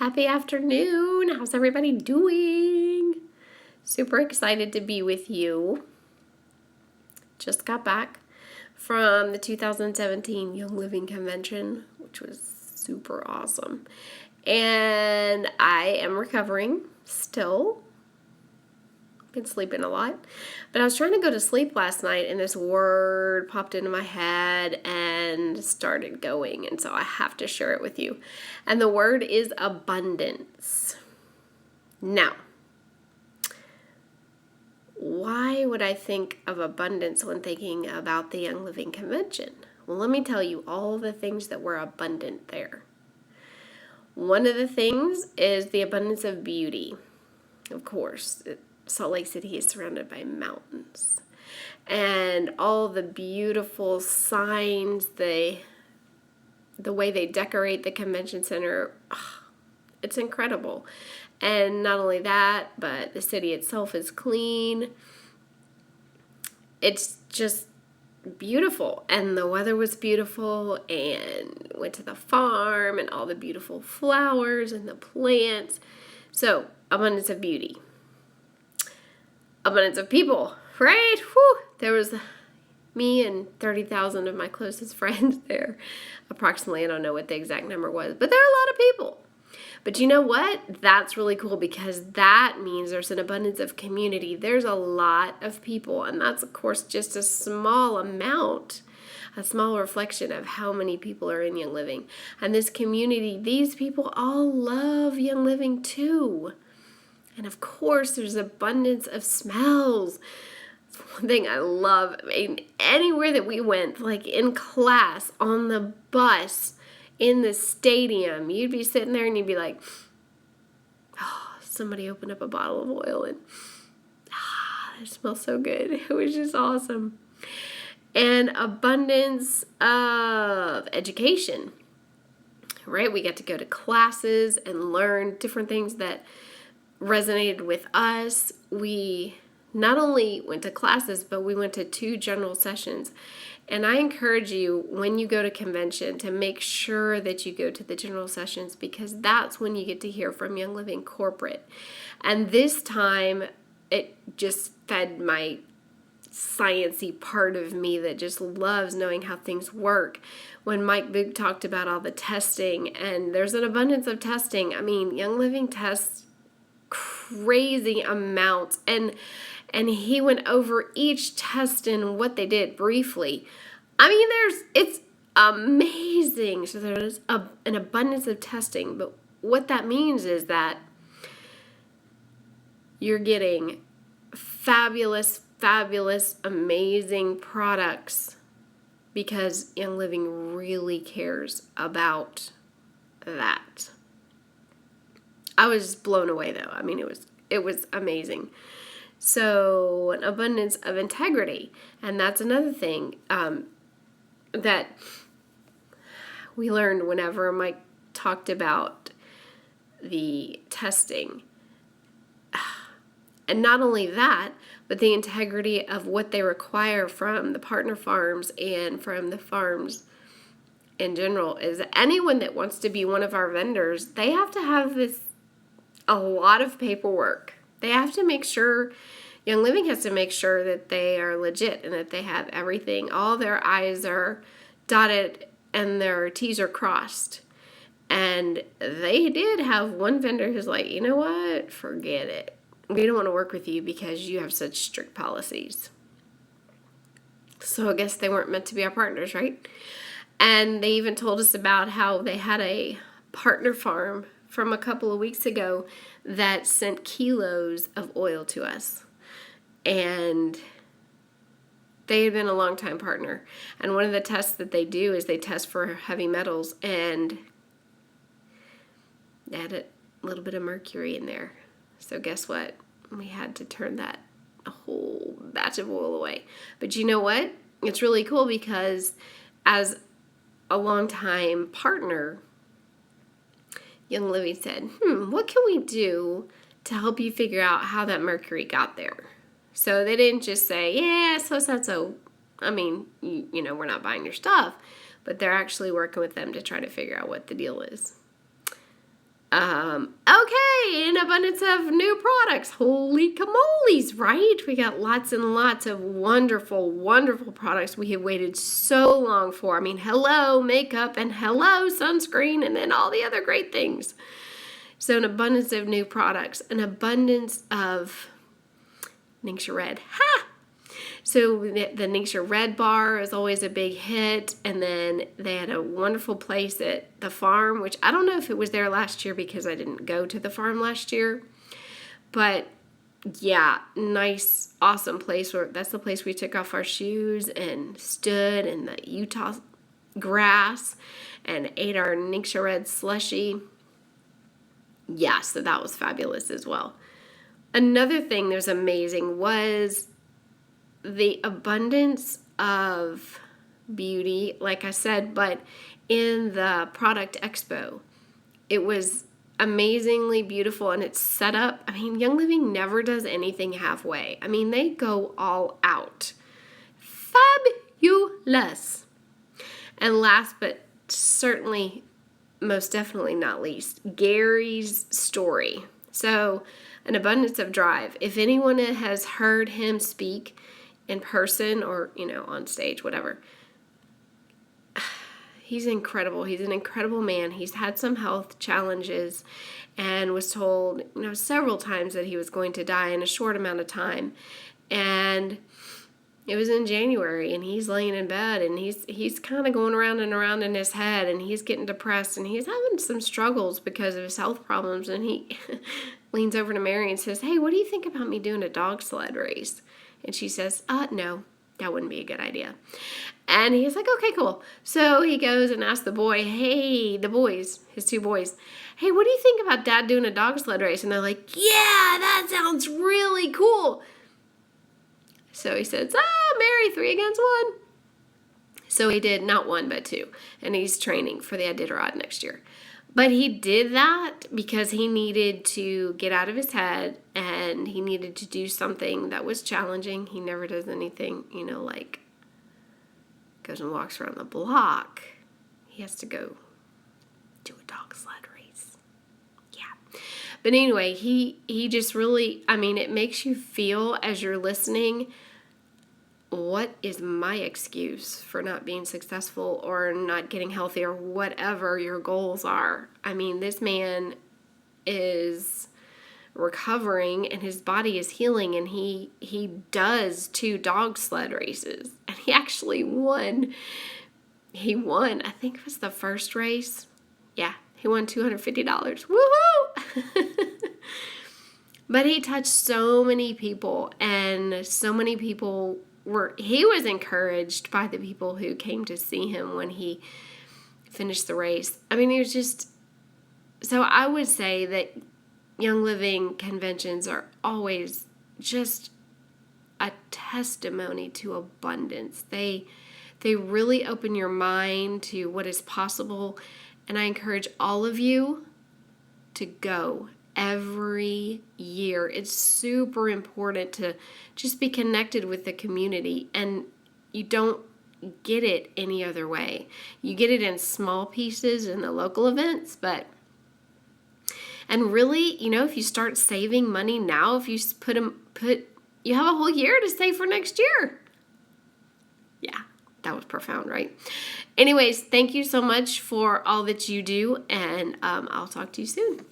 Happy afternoon. How's everybody doing? Super excited to be with you. Just got back from the 2017 Young Living Convention, which was super awesome. And I am recovering still. Been sleeping a lot. But I was trying to go to sleep last night and this word popped into my head and started going. And so I have to share it with you. And the word is abundance. Now, why would I think of abundance when thinking about the Young Living Convention? Well, let me tell you all the things that were abundant there. One of the things is the abundance of beauty. Of course, Salt Lake City is surrounded by mountains. And all the beautiful signs, the way they decorate the convention center, it's incredible. And not only that, but the city itself is clean. It's just beautiful. And the weather was beautiful, and went to the farm and all the beautiful flowers and the plants. So, abundance of beauty. Abundance of people, right? Whew. There was me and 30,000 of my closest friends there. Approximately, I don't know what the exact number was, but there are a lot of people. But you know what? That's really cool because that means there's an abundance of community. There's a lot of people, and that's, of course, just a small amount, a small reflection of how many people are in Young Living. And this community, these people all love Young Living too. And of course, there's abundance of smells. It's one thing I love. I mean, anywhere that we went, like in class, on the bus, in the stadium, you'd be sitting there and you'd be like, oh, somebody opened up a bottle of oil and it smells so good. It was just awesome. And abundance of education, right? We got to go to classes and learn different things that resonated with us. We not only went to classes, but we went to 2 general sessions. And I encourage you, when you go to convention, to make sure that you go to the general sessions, because that's when you get to hear from Young Living Corporate. And this time, it just fed my sciencey part of me that just loves knowing how things work. When Mike Boog talked about all the testing, and there's an abundance of testing. I mean, Young Living tests crazy amounts, and he went over each test and what they did briefly. I mean, it's amazing. So there's an abundance of testing, but what that means is that you're getting fabulous, amazing products because Young Living really cares about that. I was just blown away, though. I mean, it was amazing. So, an abundance of integrity. And that's another thing that we learned whenever Mike talked about the testing. And not only that, but the integrity of what they require from the partner farms and from the farms in general is that anyone that wants to be one of our vendors, they have to have a lot of paperwork. They have to make sure, Young Living has to make sure that they are legit and that they have everything. All their I's are dotted and their T's are crossed. And they did have one vendor who's like, you know what? Forget it. We don't want to work with you because you have such strict policies. So I guess they weren't meant to be our partners, right? And they even told us about how they had a partner farm from a couple of weeks ago that sent kilos of oil to us. And they had been a long-time partner. And one of the tests that they do is they test for heavy metals, and they had a little bit of mercury in there. So guess what? We had to turn that whole batch of oil away. But you know what? It's really cool because as a long-time partner, Young Living said, what can we do to help you figure out how that mercury got there? So they didn't just say, yeah, so. I mean, you know, we're not buying your stuff, but they're actually working with them to try to figure out what the deal is. Okay, an abundance of new products. Holy camoles, right? We got lots and lots of wonderful, wonderful products we have waited so long for. I mean, hello, makeup, and hello, sunscreen, and then all the other great things. So an abundance of new products, an abundance of Ningxia Red. Ha! So the Ningxia Red bar is always a big hit, and then they had a wonderful place at the farm, which I don't know if it was there last year because I didn't go to the farm last year, but yeah, nice, awesome place. That's the place we took off our shoes and stood in the Utah grass and ate our Ningxia Red slushie. Yeah, so that was fabulous as well. Another thing that was amazing was the abundance of beauty, like I said, but in the product expo, it was amazingly beautiful, and it's set up. I mean, Young Living never does anything halfway. I mean, they go all out. Fabulous. And last but certainly, most definitely not least, Gary's story. So, an abundance of drive. If anyone has heard him speak in person or, on stage, whatever, he's incredible. He's an incredible man. He's had some health challenges and was told, several times that he was going to die in a short amount of time. And it was in January, and he's laying in bed, and he's kind of going around and around in his head, and he's getting depressed, and he's having some struggles because of his health problems. And he leans over to Mary and says, "Hey, what do you think about me doing a dog sled race?" And she says, "No, that wouldn't be a good idea." And he's like, "Okay, cool." So he goes and asks the boys, his two boys, "Hey, what do you think about Dad doing a dog sled race?" And they're like, "Yeah, that sounds really cool." So he says, Mary, 3 against 1. So he did not 1, but 2. And he's training for the Iditarod next year. But he did that because he needed to get out of his head, and he needed to do something that was challenging. He never does anything, like goes and walks around the block. He has to go do a dog sled race. Yeah. But anyway, he just really, it makes you feel as you're listening, what is my excuse for not being successful or not getting healthy or whatever your goals are? This man is recovering and his body is healing, and he does 2 dog sled races, and he actually won. He won, I think it was the first race. Yeah, he won $250. Woohoo! But he touched so many people, and so many people he was encouraged by the people who came to see him when he finished the race. It was just, so I would say that Young Living conventions are always just a testimony to abundance. They really open your mind to what is possible, and I encourage all of you to go every year. It's super important to just be connected with the community, and you don't get it any other way. You get it in small pieces in the local events, and really, if you start saving money now, if you you have a whole year to save for next year. Yeah, that was profound, right? Anyways, thank you so much for all that you do, and I'll talk to you soon.